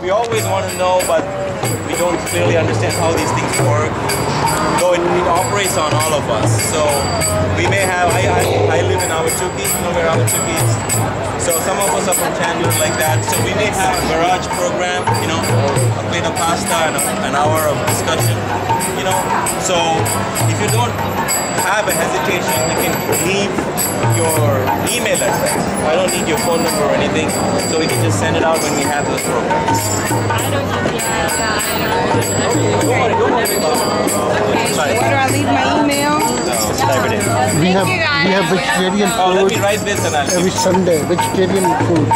we always want to know, but we don't clearly understand how these things work. Though it operates on all of us. So we may have, I live in Awachukki, you know where Awachukki is? So some of us are from Chandler like that. So we may have a garage program, you know, a plate of pasta and an hour of discussion, you know. So if you don't have a hesitation, you can leave your email address. I don't need your phone number or anything, so we can just send it out when we have those programs. Don't worry. Okay, where do I leave my email? Type it in. We have vegetarian Oh, let food me write this and I'll every Sunday. Vegetarian food,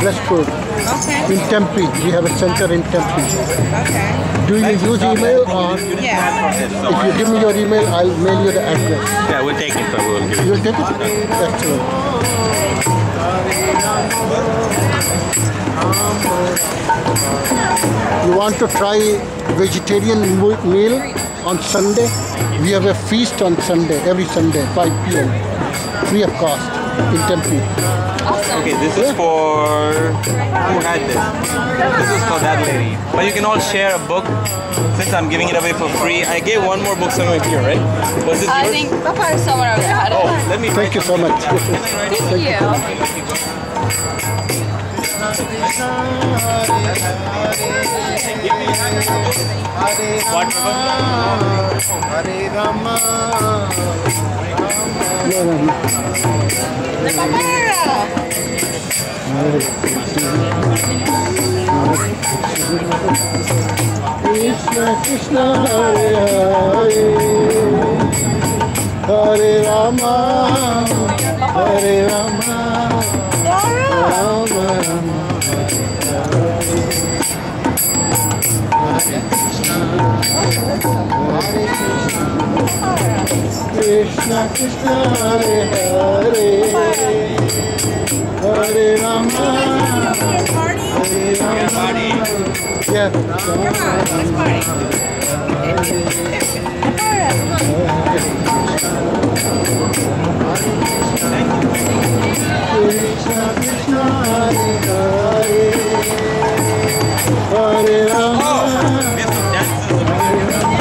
blessed food. Okay. In Tempe, we have a center in Tempe. Okay. Do you use email or Yeah. if you give me your email, I'll mail you the address. Yeah, we'll take it, but we'll give it. You'll take it? Excellent. You want to try vegetarian meal on Sunday? We have a feast on Sunday, every Sunday, 5 p.m. free of cost in Tempe. Okay, this is for... Who had this? This is for that lady. But you can all share a book. Since I'm giving it away for free, I gave one more book somewhere here, right? Was this I yours? think Papa is somewhere over there. Oh, let me Thank you so much. Thank you. What? Hare Rama. Krishna Krishna Hare Hare Hare Rama Hare Rama Rama Rama Krishna Krishna Hare Hare Hare Rama Hare Rama. Yeah. Krishna Krishna Hare Hare Hare Rama. We have some dances over here.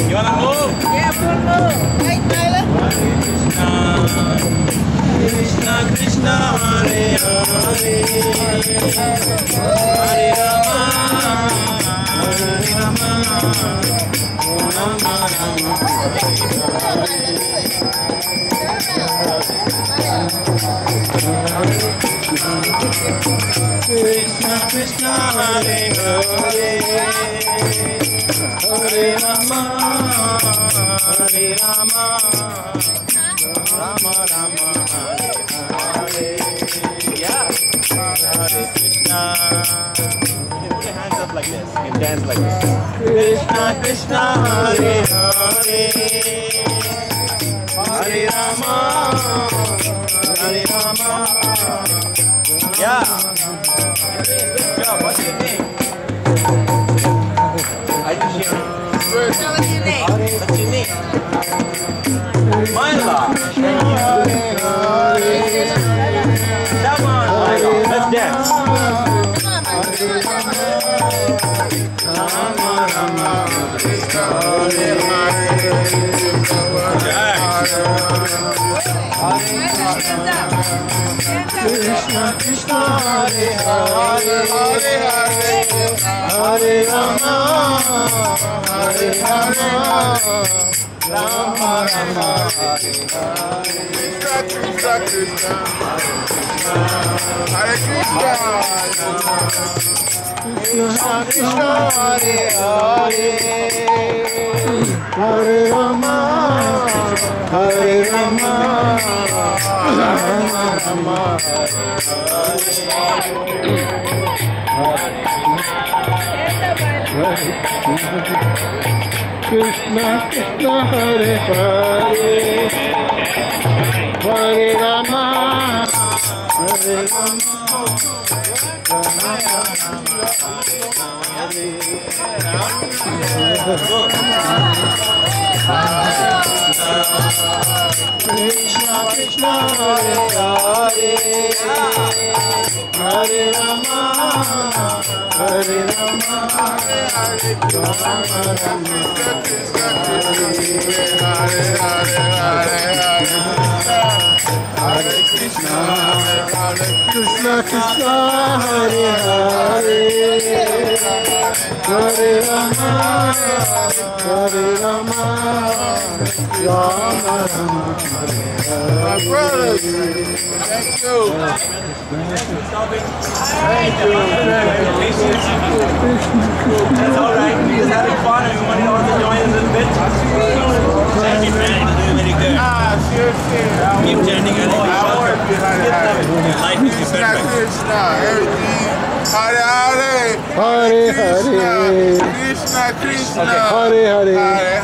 You wanna move? Yeah, we'll move. Hey, Tyler. Krishna Krishna Hare Hare Hare Rama Hare Rama Rama Rama Krishna Krishna Hare Hare Hare Rama Hare Rama Rama Rama Hare Hare. Yeah. Hare Krishna. Put your hands up like this. You can dance like this. Krishna Krishna Hare Hare Hare Rama Hare Rama. Yeah. Good job. What's your name? I just hear it. What's your name? What's your name? Myla. Come on, Myla. Let's dance. Krishna Krishna Hare Hare Hare Rama Hare Rama Rama Rama Hare Hare. Krishna Krishna Hare Krishna Krishna Krishna Hare Hare Hare Rama Hare Rama Rama Rama Krishna Krishna Hare Hare Hare Rama Hare Rama Krishna Krishna Hare Hare Hare Rama Hare Rama Rama Rama Hare Krishna Krishna Krishna Hare Hare Hare Rama Rama Rama My brother, thank you. Thank you. That's all right. We're just having fun and we want you all to join us a little bit. Thank you, man. You're doing very good. Sure. Keep chanting. Your life is Krishna, perfect. Krishna, everything. Hare Hare. Hare Hare Krishna, Krishna. Hare Hare Hare